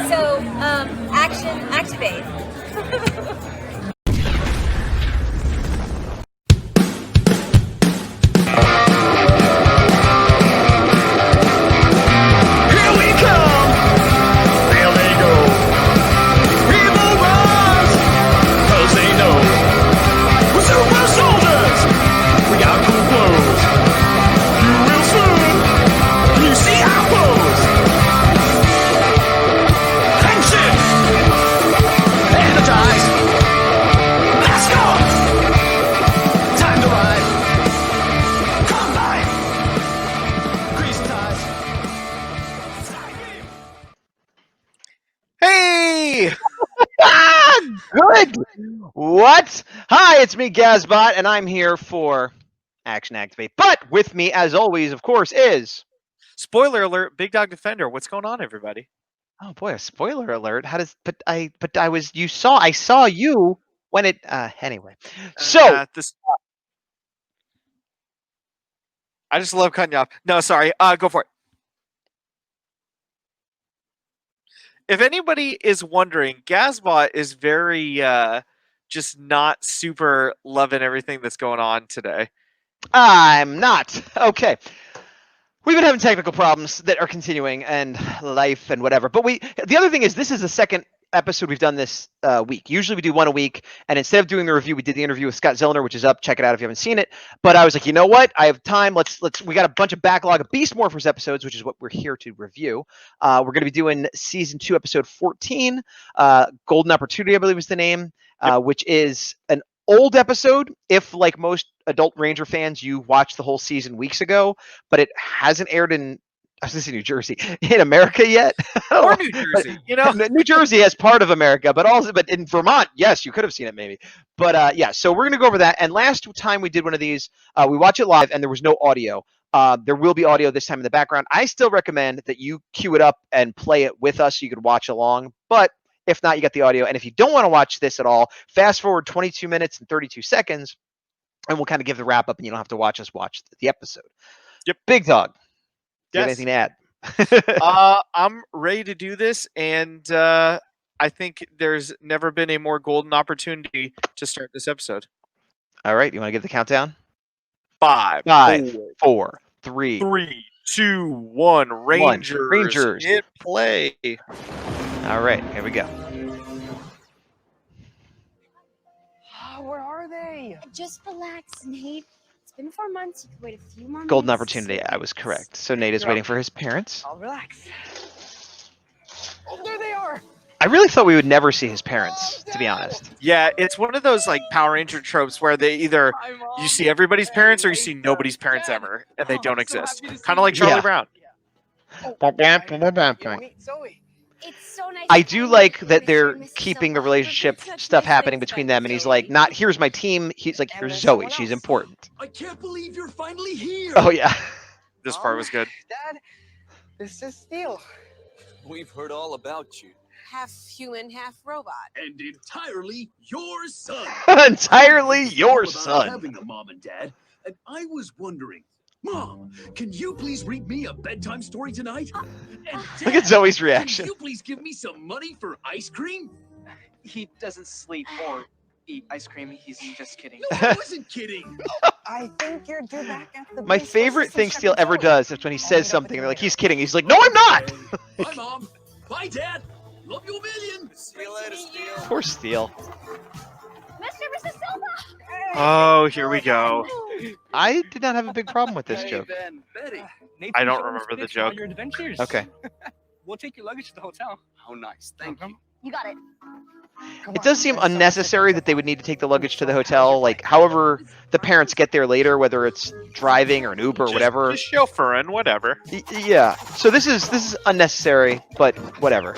So, action, activate. Good. What? Hi, it's me, Gazbot, and I'm here for Action Activate. But with me, as always, of course, is spoiler alert, Big Dawg Defender. What's going on, everybody? Oh boy, a spoiler alert. How does I saw you when it anyway. So this I just love cutting you off. No, sorry. Go for it. If anybody is wondering, Gazbot is very just not super loving everything that's going on today. I'm not. Okay. We've been having technical problems that are continuing and life and whatever. But the other thing is this is the second episode we've done this week. Usually we do one a week, and instead of doing the review, we did the interview with Scott Zellner, which is up. Check it out if you haven't seen it. But I was like, you know what? I have time. We got a bunch of backlog of Beast Morphers episodes, which is what we're here to review. We're going to be doing season 2, episode 14, Golden Opportunity, I believe is the name, which is an old episode. If, like most adult Ranger fans, you watched the whole season weeks ago, but it hasn't aired in, I was going to say New Jersey, in America yet. Or New Jersey, you know. New Jersey as part of America, but in Vermont, yes, you could have seen it maybe. But yeah, so we're going to go over that. And last time we did one of these, we watched it live and there was no audio. There will be audio this time in the background. I still recommend that you cue it up and play it with us so you could watch along. But if not, you got the audio. And if you don't want to watch this at all, fast forward 22 minutes and 32 seconds, and we'll kind of give the wrap up, and you don't have to watch us watch the episode. Yep. Big Dog. Do you have anything to add? I'm ready to do this, and I think there's never been a more golden opportunity to start this episode. All right, you want to give the countdown? 5, 4, 3, 2, 1. Rangers. Hit play. All right, here we go. Where are they? Just relax, Nate. It's been 4 months. You can wait a few more Golden minutes. Opportunity. I was correct. So Nate is waiting for his parents. I'll relax. Oh, there they are. I really thought we would never see his parents, to be honest. Yeah, it's one of those like Power Ranger tropes where they either you see everybody's parents or you see nobody's parents ever, and they don't exist. Kind of like Charlie Brown. Zoe. It's so nice. I do like that they're keeping the relationship stuff happening between them, and he's like, not here's my team. He's like, here's Zoe. She's important. I can't believe you're finally here. Oh yeah. This part was good. Dad, this is Steel. We've heard all about you. Half human, half robot. And entirely your son. Entirely your It's all son. about having a mom and dad. And I was wondering, Mom, can you please read me a bedtime story tonight? And Look at Zoe's Can reaction. you please give me some money for ice cream? He doesn't sleep or eat ice cream. He's just kidding. No, I wasn't kidding. I think you're due back at the My base favorite with thing some Steele ever Zoe. does is when he says something, they're like, he's kidding. He's like, no, I'm not. Bye, Mom. Bye, Dad. Love you a million. See you later, Steel. Poor Steele. Mr. Silva! Oh, here we go. I did not have a big problem with this joke. Ben, Betty. I don't remember the joke. Your adventures. Okay. We'll take your luggage to the hotel. How nice. Thank you. You got it. It does seem unnecessary that they would need to take the luggage to the hotel. Like, however the parents get there later, whether it's driving or an Uber or whatever. Just chauffeuring, whatever. Yeah. So this is unnecessary, but whatever.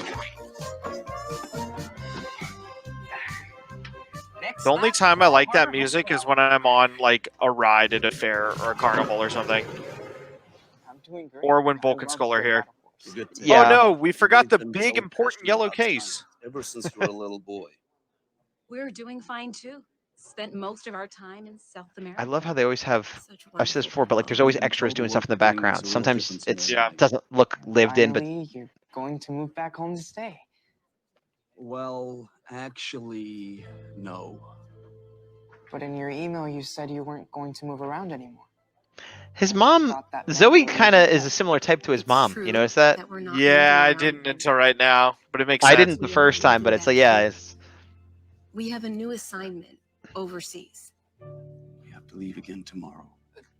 The only time I like that music is when I'm on like a ride at a fair or a carnival or something. Or when Bulk and Skull are here. Yeah. Oh no, we forgot the big important yellow case. Ever since you were a little boy. We're doing fine too. Spent most of our time in South America. I love how they always have, Such I've said this before, but like there's always extras doing stuff in the background. Sometimes it's Yeah. doesn't look lived in, but Finally, you're going to move back home to stay. Well, actually, no. But in your email, you said you weren't going to move around anymore. His I mom, thought that meant Zoe, we're kind of moving is a on. similar type to his It's mom. true You notice that? we're not Yeah, I moving didn't around until right now, but it makes I sense. didn't the We first are time, but moving it's like, back yeah, too. it's We have a new assignment overseas. We have to leave again tomorrow.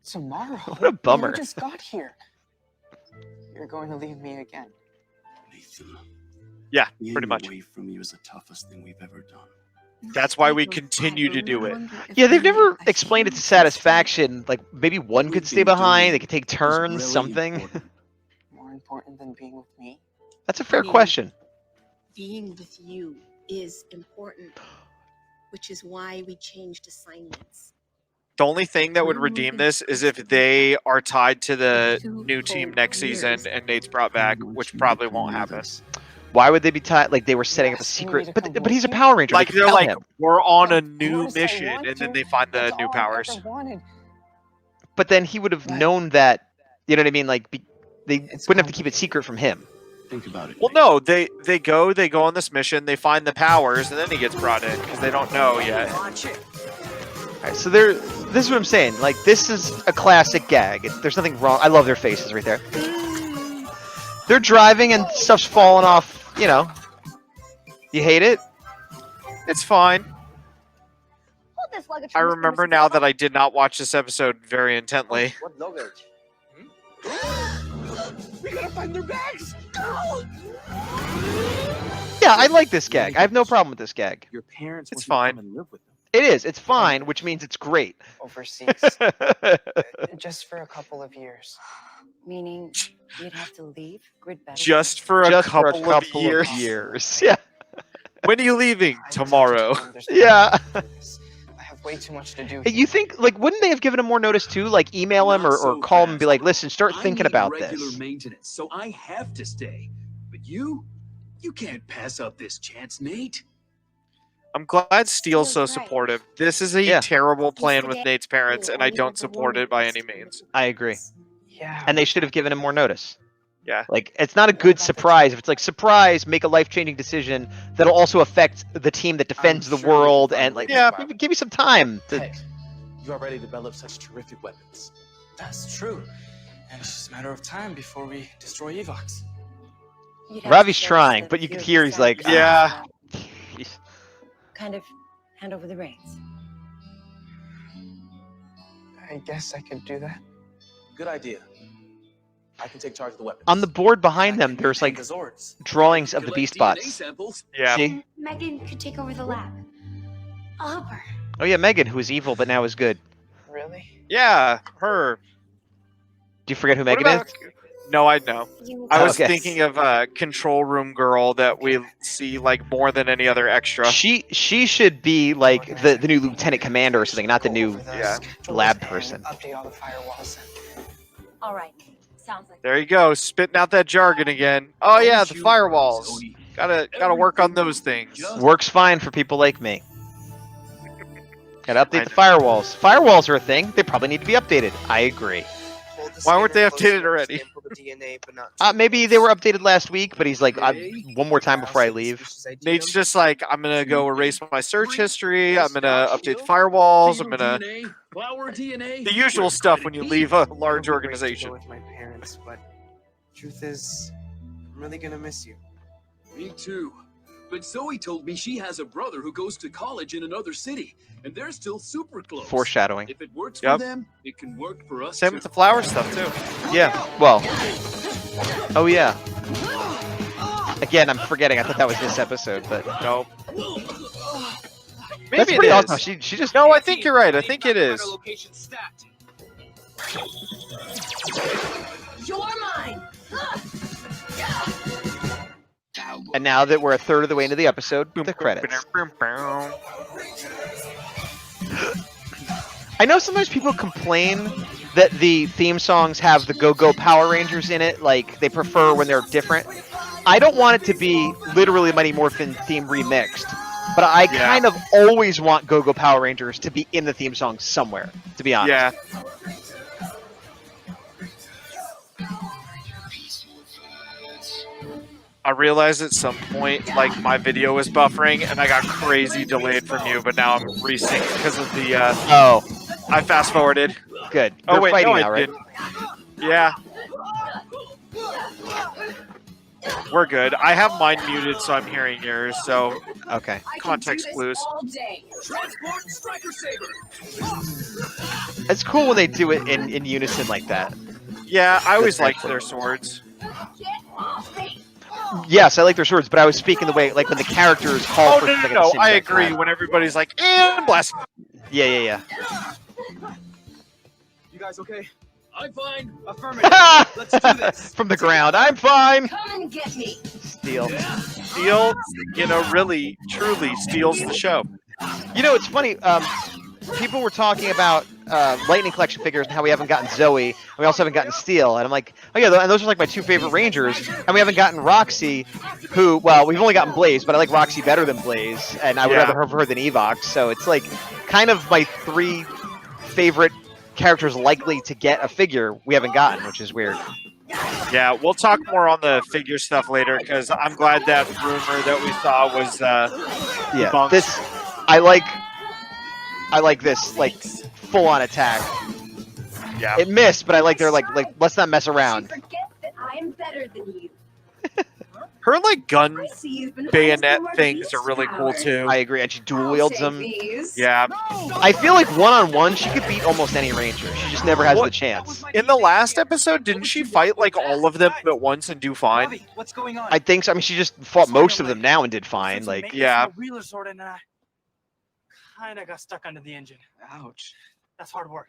Tomorrow? What a bummer. You just got here. You're going to leave me again. Nathan. Yeah, Being pretty much. away from you is the toughest thing we've ever done. That's why we I continue to do it. wonder if yeah. They've maybe never a explained it to huge satisfaction. Like maybe one What could we've stay been behind. doing They could take is turns, really something. important. More important than being with me? That's a fair Honey. question. being with you is important, which is why we changed assignments. The only thing that would We're redeem moving this is closer if they together are tied to the for 2 new team whole next season years. and Nate's brought back, I want which you to probably come won't with happen. us. Why would they be tied? Like they were setting up a You're asking me secret, to but come he's a with you? Power Ranger. Like they could they're tell like, him. we're on a Of new course I mission, want and then to. they find the That's new all I've powers. ever wanted. But then he would have But- known that. You know what I mean? Like they It's wouldn't have to keep it secret from him. Think about it. Well, Nate. no, they go on this mission, they find the powers, and then he gets brought in because they don't know yet. Watch it. All right, so this is what I'm saying. Like this is a classic gag. There's nothing wrong. I love their faces right there. They're driving and stuff's falling off. You know. You hate it? It's fine. Hold this luggage I for Mr. remember now Mosquito. that I did not watch this episode very intently. What luggage? We gotta find their bags! Yeah, I like this gag. I have no problem with this gag. Your parents It's want you to fine. come and live with them. It is. It's fine, which means it's great. Overseas. yeah, Just for a couple of years. Meaning you'd have to leave Grid Battle. Just for a Just couple, for a couple of years. Yeah. When are you leaving? I Tomorrow. don't understand Yeah. this. I have way too much to do. Hey, you think like wouldn't they have given him more notice too? Like email him Not or so call him and be fast. like, listen, start I thinking need about regular this. maintenance, so I have to stay. But you can't pass up this chance, Nate. I'm glad Steele's so Steele's right. supportive. This is a Yeah. terrible He's plan the with dad Nate's parents, who and I only don't ever support wanted it by us any to means. I agree. Yeah. And they should have given him more notice. Yeah. Like it's not a What good about the surprise if it's like surprise, make a life-changing decision that'll also affect the team that defends the sure we can world find a and way like to Yeah. give me some time to Heck, you already developed such terrific weapons. That's true. And it's just a matter of time before we destroy Evox. You'd have Ravi's to show us trying, that but you could you're hear he's like, deciding Yeah. to kind of hand over the reins. I guess I could do that. Good idea. I can take charge of the weapons. on the board behind I them can there's repaint like the Zords. drawings of the Collect Beast DNA Bots. samples. Yeah. See? And Megan could take over the lab. I'll help her. Oh yeah, Megan, who was evil but now is good. Really? Yeah, her. Do you forget who What Megan about- is? No, I know. You I was Okay. thinking of Control Room Girl that we see like more than any other extra. She should be like the new lieutenant commander or something, not the Go new over the yeah, schedules lab and person. Update all the firewalls. All right. Sounds like There you go, spitting out that jargon again. Oh yeah, the Don't you firewalls. worry, Zoe. Gotta work on those things. Just- Works fine for people like me. Gotta update I the know. firewalls. Firewalls are a thing. They probably need to be updated. I agree. Why weren't they updated already? Maybe they were updated last week, but he's like, one more time before I leave. Nate's just like, I'm gonna go erase my search history. I'm gonna update the firewalls. I'm Field gonna DNA, flower DNA. the usual Where's stuff Credit when you Key? leave a large It'll be great to go organization. with my parents, but truth is, I'm really gonna miss you. Me too. But Zoe told me she has a brother who goes to college in another city, and they're still super close. Foreshadowing. If it works Yep. for them, it can work for us Same too. with the flower stuff too. Yeah. Well. Oh yeah. Again, I'm forgetting. I thought that was this episode, but Nope. that's Maybe pretty it awesome. is. She just No, I think you're right. I think it is. you're mine. And now that we're a third of the way into the episode, the credits. I know sometimes people complain that the theme songs have the Go-Go Power Rangers in it, like they prefer when they're different. I don't want it to be literally Mighty Morphin theme remixed, but I Yeah. kind of always want Go-Go Power Rangers to be in the theme song somewhere, to be honest. Yeah. I realized at some point, like, my video was buffering, and I got crazy delayed from you, but now I'm resynced because of the, Oh, I fast-forwarded. good. Oh, They're wait, fighting no, now, I right? didn't. Yeah. We're good. I have mine muted, so I'm hearing yours, so Okay. context clues. Transport Striker Saber. It's cool when they do it in unison like that. Yeah, I always That's liked their swords. Yes, I like their swords, but I was speaking the way, like, when the characters call Oh, for no, something no, at the no, same I exact agree. time. When everybody's like, and blast. Yeah. You guys okay? I'm fine. Affirmative. Let's do this. From the ground, I'm fine. Come and get me. Steal. Steel, really, truly steals the show. You know, it's funny. People were talking about Lightning Collection figures and how we haven't gotten Zoe, and we also haven't gotten Steel. And I'm like, oh yeah, and those are like my two favorite Rangers. And we haven't gotten Roxy, who, well, we've only gotten Blaze, but I like Roxy better than Blaze, and I would rather have her than Evox. So it's like kind of my three favorite characters likely to get a figure we haven't gotten, which is weird. Yeah, we'll talk more on the figure stuff later, because I'm glad that rumor that we saw was debunked. This I like this, like, full-on attack. Yeah. It missed, but I like their, like, let's not mess around. Forget that I'm better than you. Her, like, gun I see you've been bayonet hiding things more are really cool, powers. too. I agree, and she dual wields I'll them. take these. Yeah. I feel like one-on-one, she could beat almost any Ranger. She just never has the chance. In the last episode, didn't she fight, like, all of them at once and do fine? Bobby, what's going on? I think so. I mean, she just fought most of them now and did fine. Like, Yeah. Wheeler sword and I kinda got stuck under the engine. Ouch. That's hard work.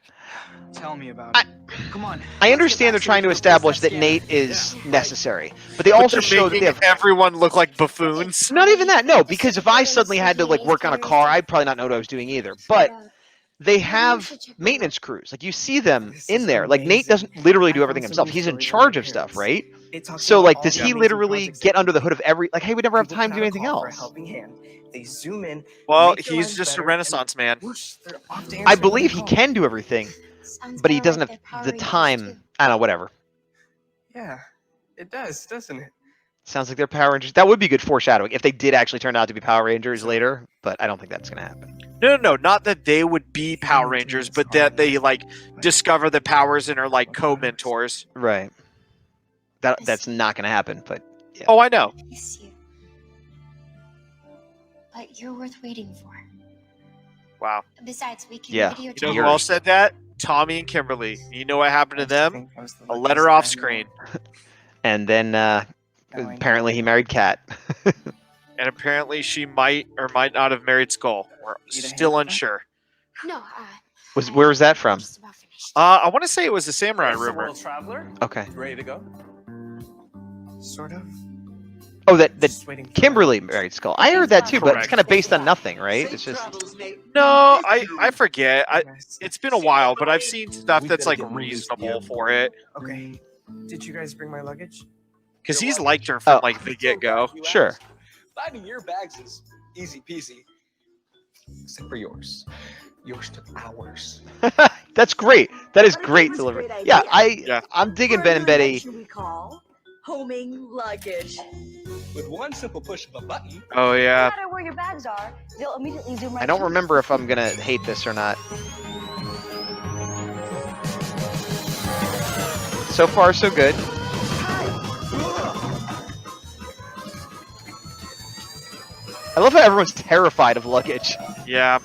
Tell me about it. Come on. I understand they're trying to establish that Nate is necessary, but they But also they're showed that making they have. everyone look like buffoons. Not even that, no, because if I suddenly had to like work on a car, I'd probably not know what I was doing either. But they have maintenance crews. Like you see them in there. Like Nate doesn't literally do everything himself. He's in charge of stuff, right? So like, does he literally get under the hood of every? Like, hey, we never have time to do anything else. They zoom in. Well, make their he's lines just a better, renaissance man. and whoosh, they're off to I answer believe another he call. can do everything, Sounds but he kinda doesn't like have their Power the Rangers, time. too. I don't know, whatever. Yeah, it does, doesn't it? Sounds like they're Power Rangers. That would be good foreshadowing if they did actually turn out to be Power Rangers later, but I don't think that's gonna happen. No, not that they would be Power Rangers, but that they like discover the powers and are like co-mentors. Right. That's not gonna happen, but Oh, I know. I miss you. But you're worth waiting for. Wow. Besides, we can Yeah. video You know who Yours. else said that? Tommy and Kimberly. You know what happened to I them? think I was the A luckiest letter guy off in the screen. and then apparently he married Kat. And apparently she might or might not have married Skull. We're Need a still hand? unsure. No, Where was that from? just about finished. I want to say it was a samurai There's the rumor. World Traveler. Okay. Ready to go? Sort of. Oh, that Just waiting for Kimberly married Skull. I heard that too, but it's Correct. kind of based on nothing, right? It's just No, I forget. Nice. It's been a while, but I've seen stuff that's like reasonable for it. Okay. Did you guys bring my luggage? Because he's liked her from Oh. like the get-go. Sure. Finding your bags is easy peasy. Except for yours. Yours took hours. That's great. That is But I think great it was a delivery. great Yeah, idea. I'm digging For Ben a and Betty. invention we call homing luggage. With one simple push of a button, Oh No yeah. matter where your bags are, they'll immediately zoom right I don't to remember if I'm gonna hate this or not. So far, so good. I love how everyone's terrified of luggage. Yeah.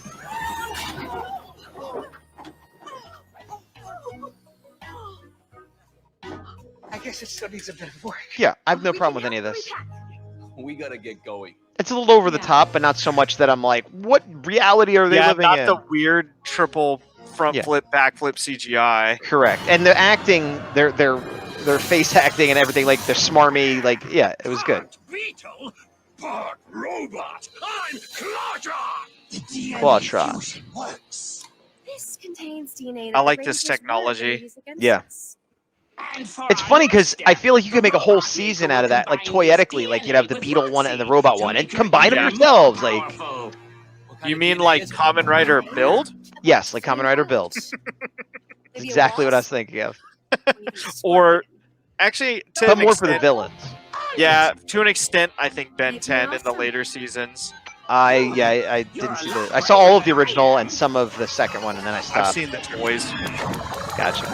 I guess it still needs a bit of work. Yeah, I have no problem with any of this. We gotta get going. It's a little over the top, but not so much that I'm like, what reality are they Yeah, living not in? the weird triple front Yeah. flip, back flip CGI. Correct. And the acting, their face acting and everything, like they're smarmy, like yeah, it was good. Beetle, part robot. I'm Clawtron. Clawtron. Works. This contains DNA. I that like the this Rangers weren't technology. gonna use against Yeah. us. It's funny because I feel like you could make a whole season out of that, like toyetically, like you'd have the Beetle one and the robot one, and combine them Yeah. yourselves. Like You mean like Kamen Rider build? yes, like Kamen Rider builds. Maybe a Exactly what I was wasp? thinking of, Or even a Or actually, to but an more for the extent, villains. Yeah, to an extent, I think Ben 10 in the later seasons. I didn't see the. I saw all of the original and some of the second one, and then I stopped. I've seen the toys. Gotcha.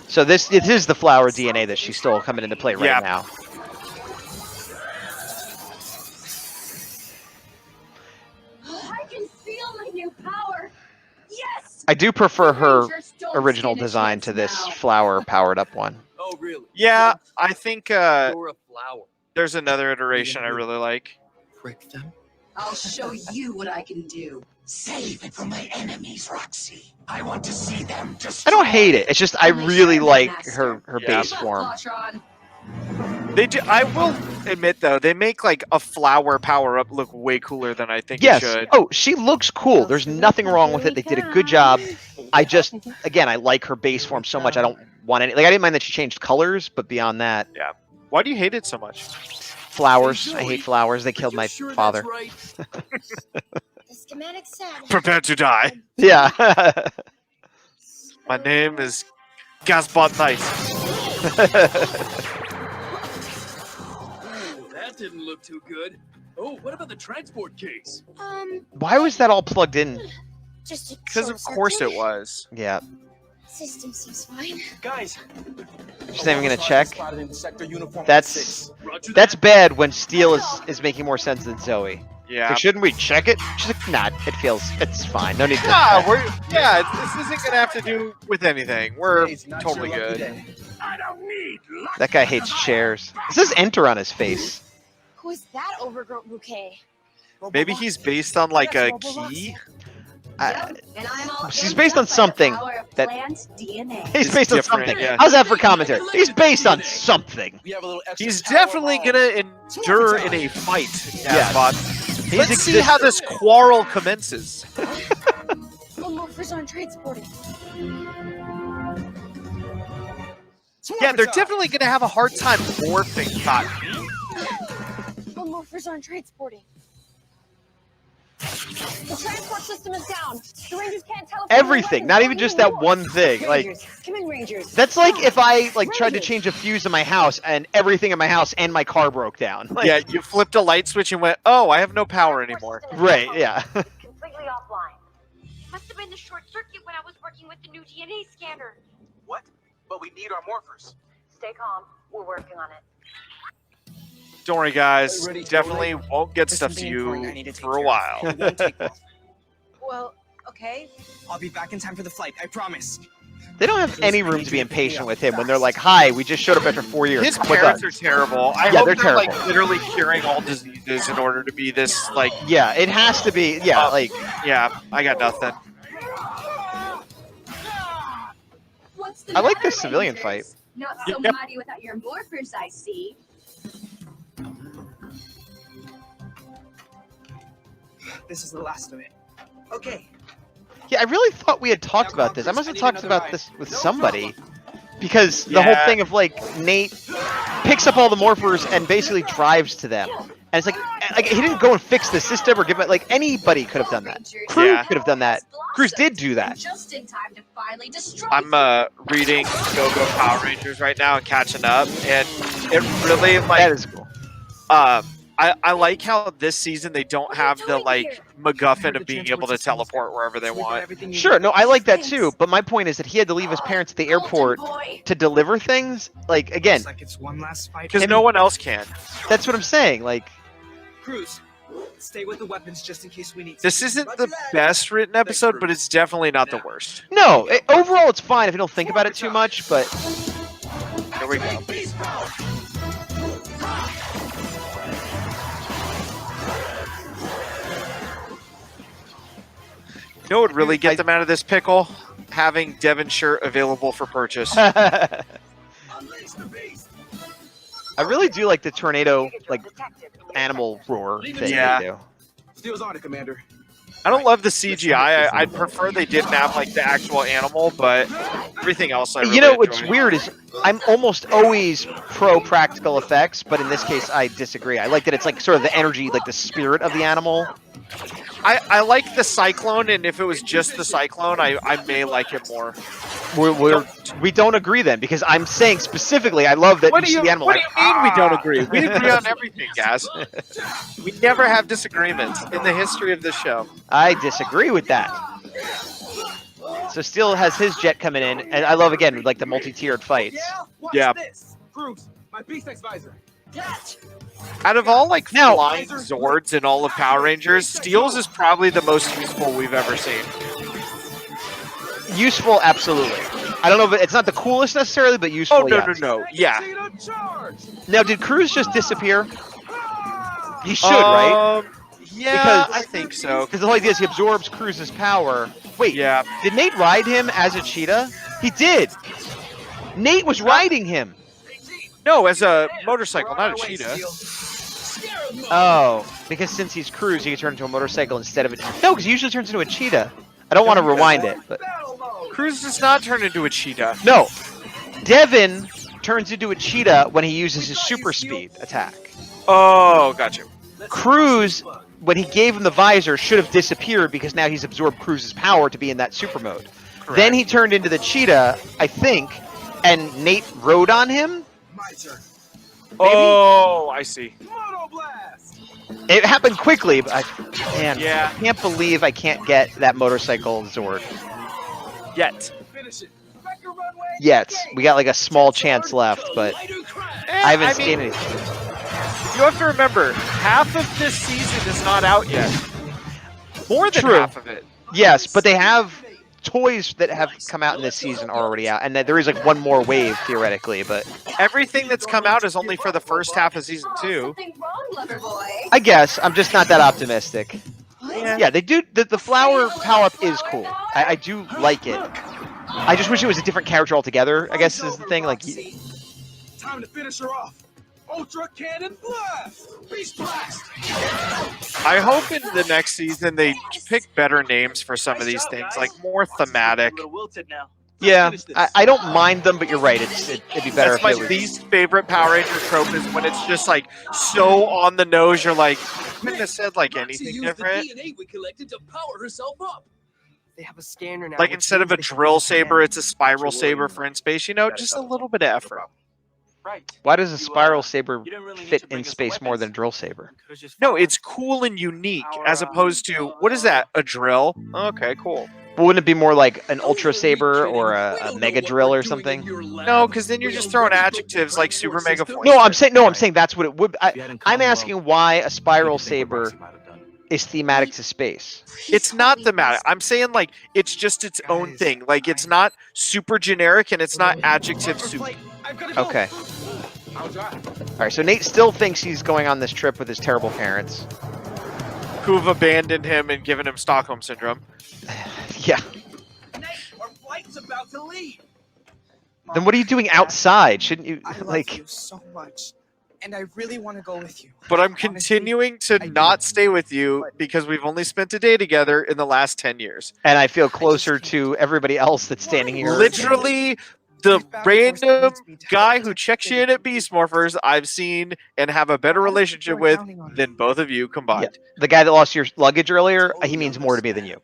So it is the flower DNA that she's still coming into play right now. I can feel my new power. Yes. I do prefer her original design to this flower powered up one. Oh, really? Yeah, I think You're a flower. there's another iteration I really like. Prick them? I'll show you what I can do. Save it for my enemies, Roxy. I want to see them I don't hate it. It's just I really like her base form. They do. I will admit though, they make like a flower power up look way cooler than I think Yes. it should. Oh, she looks cool. There's nothing wrong with it. They did a good job. I just, again, I like her base form so much. I don't want any. Like I didn't mind that she changed colors, but beyond that, Yeah. Why do you hate it so much? flowers. I hate flowers. They killed my father. The schematic said. Prepare to die. Yeah. My name is Gazbot Knight. That didn't look too good. Oh, what about the transport case? Why was that all plugged in? Just a Because of course it was. Yeah. System seems fine. Guys, She's not even gonna check. spotted in sector uniform That's Roger that's that. bad when Steel is making more sense than Zoe. Yeah. So shouldn't we check it? She's like, nah, it's fine. No need to. Nah, this isn't gonna have to do with anything. We're Today's not totally your lucky good. day. I don't need luck. That guy hates chairs. It says enter on his face. Who is that overgrown bouquet? Maybe he's based on like a key. And I'm all She's amped based on up by the something power of that- plant DNA. He's It's based on different, something. yeah. How's that for commentary? He's based on something. We have a little extra He's power definitely on. gonna endure in a fight, Yes. Gazbot. He's Let's see how this quarrel commences. The morphers aren't transporting. Yeah, they're definitely gonna have a hard time morphing Cotton. The morphers aren't transporting. The transport system is down. The Rangers can't teleport. Everything, not even just that one thing. Like Rangers, come in, Rangers. that's like if I tried to change a fuse in my house and everything in my house and my car broke down. Like, Yeah, you flipped a light switch and went, oh, I have no power anymore. Right, yeah. Completely offline. Must have been the short circuit when I was working with the new DNA scanner. What? But we need our morphers. Stay calm. We're working on it. Don't worry, guys. Ready to Definitely won't get There's stuff to something important I need you to take for a care of. while. It won't take long. Well, okay. I'll be back in time for the flight, I promise. They don't have any room to be impatient with him when they're like, "Hi, we just showed up after 4 years." His Come with parents us." are terrible. I Yeah, hope they're they're like terrible. literally curing all diseases in order to be this like. Yeah, it has to be. Yeah, like Yeah, I got nothing. What's the I like matter, this civilian Rangers? fight. Not so Yep. mighty without your morphers, I see. This is the last of it. Okay. Yeah, I really thought we had talked about this. I must have talked about this with somebody. Because the whole Yeah. thing of like Nate picks up all the morphers and basically drives to them. And it's like he didn't go and fix the system or give it like anybody could have done that. Cruz Yeah. could have done that. Cruz did do that. Just in time to finally destroy. I'm reading Go-Go Power Rangers right now and catching up, and it really like That is cool. I like how this season they don't have the like MacGuffin of being able to teleport wherever they want. Sure, no, I like that too. But my point is that he had to leave his parents at the airport to deliver things. Like again, Looks like it's one last fight. Because no one else can. that's what I'm saying. Like Cruz, stay with the weapons just in case we need to. This isn't the best written episode, but it's definitely not the worst. no, overall it's fine if you don't think about it too much. But Here we go. You know what would really get them out of this pickle? Having Devonshire available for purchase. I really do like the tornado like animal roar thing. Yeah. They do. Steel's on it, Commander. I don't love the CGI. I'd prefer they didn't have like the actual animal, but everything else I really You know what's enjoy. weird is I'm almost always pro practical effects, but in this case I disagree. I like that it's like sort of the energy, like the spirit of the animal. I like the Cyclone, and if it was just the Cyclone, I may like it more. We don't agree then, because I'm saying specifically I love that What do you see you the animal. What do you mean we don't agree? We agree on everything, Gaz. We never have disagreements in the history of this show. I disagree with that. So Steel has his jet coming in, and I love again like the multi-tiered fights. Yeah. This. Cruz, my Beast X visor. Out of all like Now- flying Zords in all of Power Rangers, Steel's is probably the most useful we've ever seen. Useful, absolutely. I don't know if it's not the coolest necessarily, but useful. Oh no, yes. no. Yeah. Now, did Cruz just disappear? He should, right? Yeah, Because- I think so. Because the whole idea is he absorbs Cruz's power. Wait, Yeah. did Nate ride him as a cheetah? He did. Nate was riding him. No, as a motorcycle, not a cheetah. Oh, because since he's Cruz, he can turn into a motorcycle instead of a. No, because he usually turns into a cheetah. I don't want to rewind it, but Cruz does not turn into a cheetah. no. Devin turns into a cheetah when he uses his super speed attack. Oh, gotcha. Cruz, when he gave him the visor, should have disappeared because now he's absorbed Cruz's power to be in that super mode. Correct. Then he turned into the cheetah, I think, and Nate rode on him. Oh, I see. It happened quickly, but I Yeah. can't believe I can't get that motorcycle Zord Yet. yet. We got like a small chance left, but I haven't seen mean, anything. You have to remember, half of this season is not out yet. More than True. half of it. Yes, but they have toys that have come out in this season are already out, and that there is like one more wave theoretically, but Everything that's come out is only for the first half of season 2. Something wrong, lover boy. I guess I'm just not that optimistic. Yeah, they do. The flower power up is cool. I do like it. I just wish it was a different character altogether. I guess is the thing. Like, Time to finish her off. Ultra Cannon Blast! Beast Blast! I hope in the next season they pick better names for some of these things, like more thematic. A little wilted now. yeah, I don't mind them, but you're right. It'd be better That's if my it was. least favorite Power Ranger trope is when it's just like so on the nose. You're like, couldn't have said like anything different. The DNA we collected to power herself up. They have a scanner now. Like which instead of means a they can drill use the saber, hand. it's a spiral saber for in space. You know, just a little bit of effort. Right. Why does a spiral saber You didn't really need fit to bring in us the space more weapons. than a drill saber? Could've just No, followed it's cool and unique as opposed to what is that? A drill? Okay, cool. But wouldn't it be more like an ultra saber or a mega drill or something? No, because then you're just throwing adjectives like super mega force. No, I'm saying that's what it would. I'm asking why a spiral saber is thematic to space. It's not thematic. I'm saying like it's just its own thing. Like it's not super generic and it's not adjective soup. Okay. All right. So Nate still thinks he's going on this trip with his terrible parents. Who've abandoned him and given him Stockholm syndrome. Yeah. Nate, our flight's about to leave. Then what are you doing outside? Shouldn't you I love like? you so much, and I really want to go with you. But I'm Honestly, continuing to I do. not stay with you because we've only spent a day together in the last 10 years. And I feel closer to everybody else that's standing here. Literally, the random guy who checks you in at Beast Morphers I've seen and have a better relationship with than both of you Yeah. combined. The guy that lost your luggage earlier, he means more to me than you.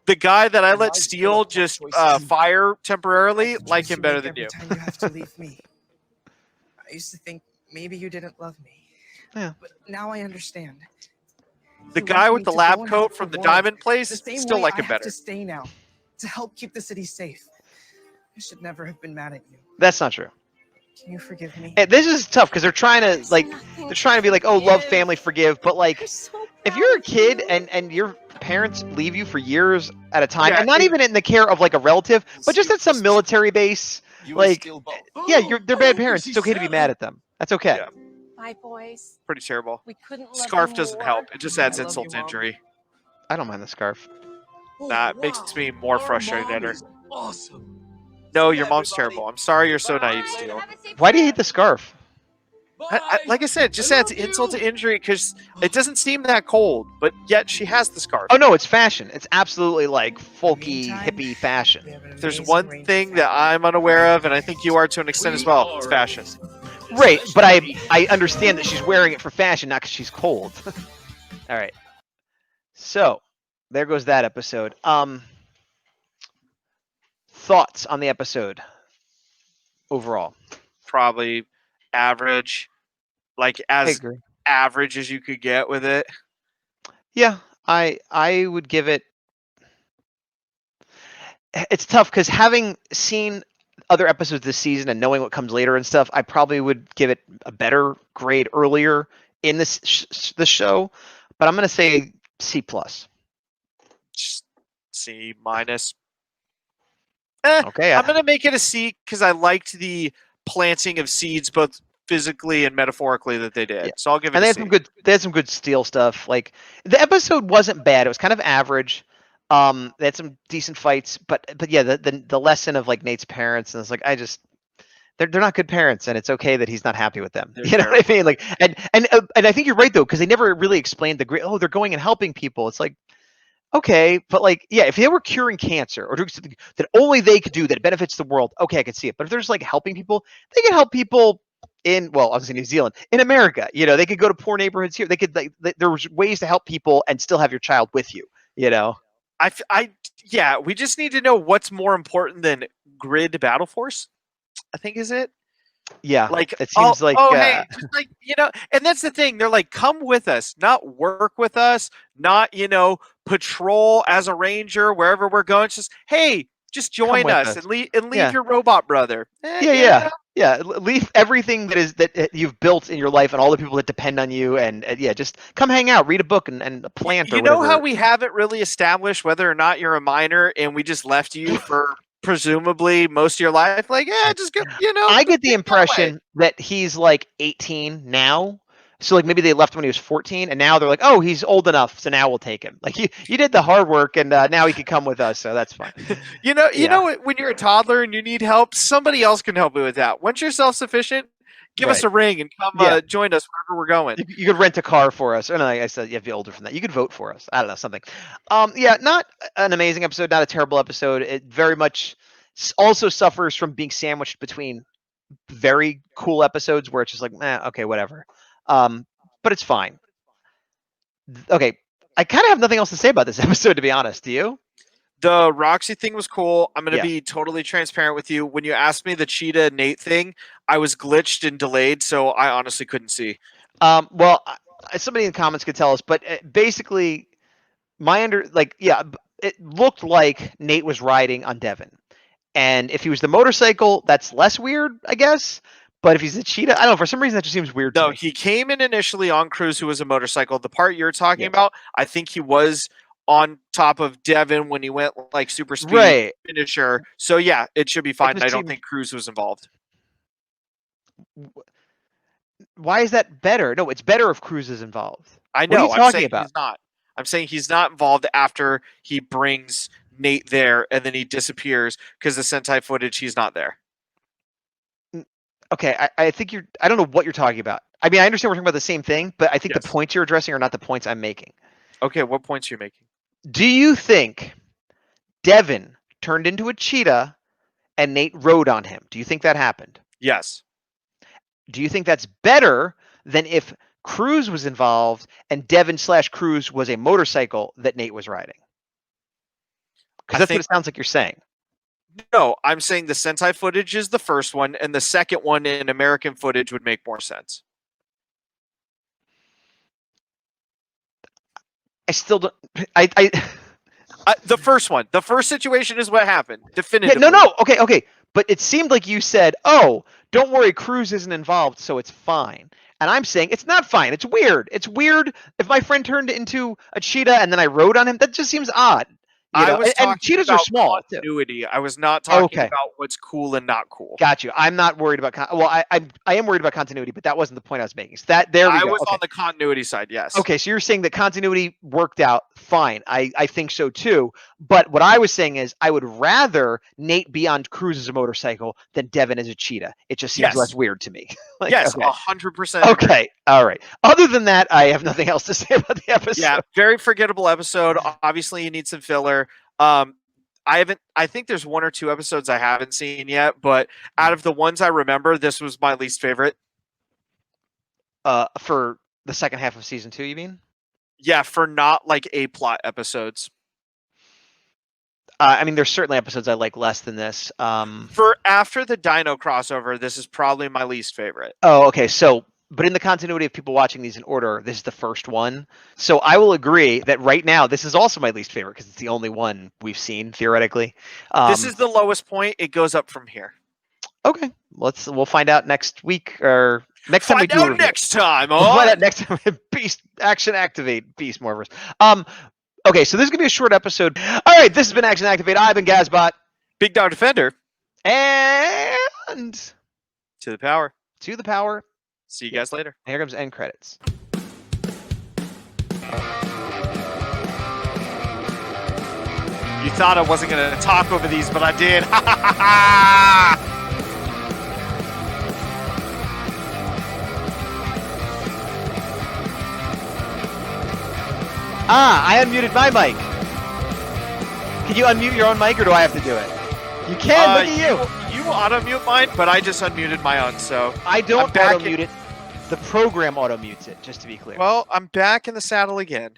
The guy that I let steal just fire temporarily, like him better than you. Every time you have to leave me. I used to think maybe you didn't love me. Yeah. But now I understand. The You guy want with me the to lab go and coat help from the world. Diamond Place, The same still way like I him have better. to stay now to help keep the city safe. I should never have been mad at you. That's not true. Can you forgive me? This is tough because they're trying to like, they're trying to be like, oh, love, family, forgive. But like, if you're a kid and your parents leave you for years at a time, Yeah, and not even in the care of like a relative, but just at some military base, like, yeah, they're bad parents. It's okay to be mad at them. That's okay. Yeah. Bye, boys. Pretty terrible. We couldn't love Scarf you doesn't more. help. It just adds I love insult you, to Mom. injury. I don't mind the scarf. Nah, it makes me more frustrated at her. Awesome. No, your mom's terrible. I'm sorry you're so naive, Steel. Why do you hate the scarf? Like I said, it just adds insult to injury because it doesn't seem that cold, but yet she has the scarf. Oh no, it's fashion. It's absolutely like folky, Meantime, hippie fashion. We have an If there's amazing one Ranger thing that family. I'm unaware of, and I think you are to an extent as well, it's fashion. Right, but I understand that she's wearing it for fashion, not because she's cold. All right. So there goes that episode. thoughts on the episode overall? Probably average, like I as agree. average as you could get with it. Yeah, I would give it. It's tough because having seen other episodes this season and knowing what comes later and stuff, I probably would give it a better grade earlier in the show. But I'm gonna say C plus. Just C minus. Okay, I'm gonna make it a C because I liked the planting of seeds both physically and metaphorically that they did. Yeah. So I'll give it and a they had C. some good. They had some good steel stuff. Like the episode wasn't bad. It was kind of average. They had some decent fights, but yeah, the lesson of like Nate's parents, and it's like they're not good parents, and it's okay that he's not happy with them. They're You know what I mean? Like, and I think you're right though, because they never really explained the great. Oh, they're going and helping people. It's like, okay, but like, yeah, if they were curing cancer or doing something that only they could do that benefits the world, okay, I could see it. But if there's like helping people, they can help people in, well, obviously New Zealand, in America. You know, they could go to poor neighborhoods here. They could like, there was ways to help people and still have your child with you. You know. Yeah, we just need to know what's more important than grid battle force. I think is it. Yeah, Like it seems like hey, just like and that's the thing. They're like, come with us, not work with us, not patrol as a ranger wherever we're going. It's just hey, just join with us us. and leave Yeah. your robot brother. Yeah. Leave everything that you've built in your life and all the people that depend on you, and yeah, just come hang out, read a book, and plant or You know whatever. how we haven't really established whether or not you're a minor, and we just left you for presumably most of your life. Like, yeah, just go. I get the impression that he's like 18 now. So like maybe they left him when he was 14, and now they're like, oh, he's old enough, so now we'll take him. Like you did the hard work, and now he could come with us, so that's fine. You know when you're a toddler and you need help, somebody else can help you with that. Once you're self-sufficient, give us a ring and come join us wherever we're going. You could rent a car for us. Or no, like I said, you have to be older from that. You could vote for us. I don't know, something. Yeah, not an amazing episode, not a terrible episode. It very much also suffers from being sandwiched between very cool episodes where it's just like, okay, whatever. But it's fine. Okay, I kind of have nothing else to say about this episode, to be honest. Do you? The Roxy thing was cool. I'm going to Yeah. be totally transparent with you. When you asked me the Cheetah Nate thing, I was glitched and delayed, so I honestly couldn't see. Well, somebody in the comments could tell us, but basically, it looked like Nate was riding on Devin, and if he was the motorcycle, that's less weird, I guess. But if he's a cheetah, I don't know. For some reason, that just seems weird to No, me. he came in initially on Cruz, who was a motorcycle. The part you're talking about, I think he was on top of Devin when he went like super speed finisher. So yeah, it should be fine. I don't think Cruz was involved. Why is that better? No, it's better if Cruz is involved. I know. What are you talking about? He's not. I'm saying he's not involved after he brings Nate there and then he disappears because the Sentai footage, he's not there. Okay, I think I don't know what you're talking about. I mean, I understand we're talking about the same thing, but I think the points you're addressing are not the points I'm making. Okay, what points are you making? Do you think Devin turned into a cheetah and Nate rode on him? Do you think that happened? Yes. Do you think that's better than if Cruz was involved and Devin/Cruz was a motorcycle that Nate was riding? Because that's what it sounds like you're saying. No, I'm saying the Sentai footage is the first one, and the second one in American footage would make more sense. I still don't. The first one, the first situation is what happened. Definitively. Yeah, no. Okay. But it seemed like you said, "Oh, don't worry, Cruz isn't involved, so it's fine." And I'm saying it's not fine. It's weird. It's weird if my friend turned into a cheetah and then I rode on him. That just seems odd. And cheetahs are small. Continuity. I was not talking Okay. about what's cool and not cool. Got you. I'm not worried about. I am worried about continuity, but that wasn't the point I was making. So there we I go. was Okay. on the continuity side. Yes. Okay, so you're saying that continuity worked out fine. I think so too. But what I was saying is I would rather Nate be on Cruz as a motorcycle than Devin as a cheetah. It just seems less weird to me. Yes, okay. 100%. Okay, all right. Other than that, I have nothing else to say about the episode. Yeah, very forgettable episode. Obviously, you need some filler. I think there's one or two episodes I haven't seen yet, but out of the ones I remember, this was my least favorite. For the second half of season 2, you mean? Yeah, for not like A plot episodes. I mean, there's certainly episodes I like less than this. For after the Dino crossover, this is probably my least favorite. Oh, okay. So, but in the continuity of people watching these in order, this is the first one. So I will agree that right now this is also my least favorite because it's the only one we've seen theoretically. This is the lowest point. It goes up from here. Okay, we'll find out next week or next time we do. Find out next time. We'll find out next time. Beast Action Activate. Beast Morphers. Okay, so this is gonna be a short episode. All right, this has been Action Activate. I've been Gazbot. Big Dawg Defender. And to the power. To the power. See you guys later. Here comes end credits. You thought I wasn't going to talk over these, but I did. I unmuted my mic. Can you unmute your own mic, or do I have to do it? You can. Look at you. You auto-mute mine, but I just unmuted my own, so... I don't auto-mute it. The program auto-mutes it, just to be clear. Well, I'm back in the saddle again.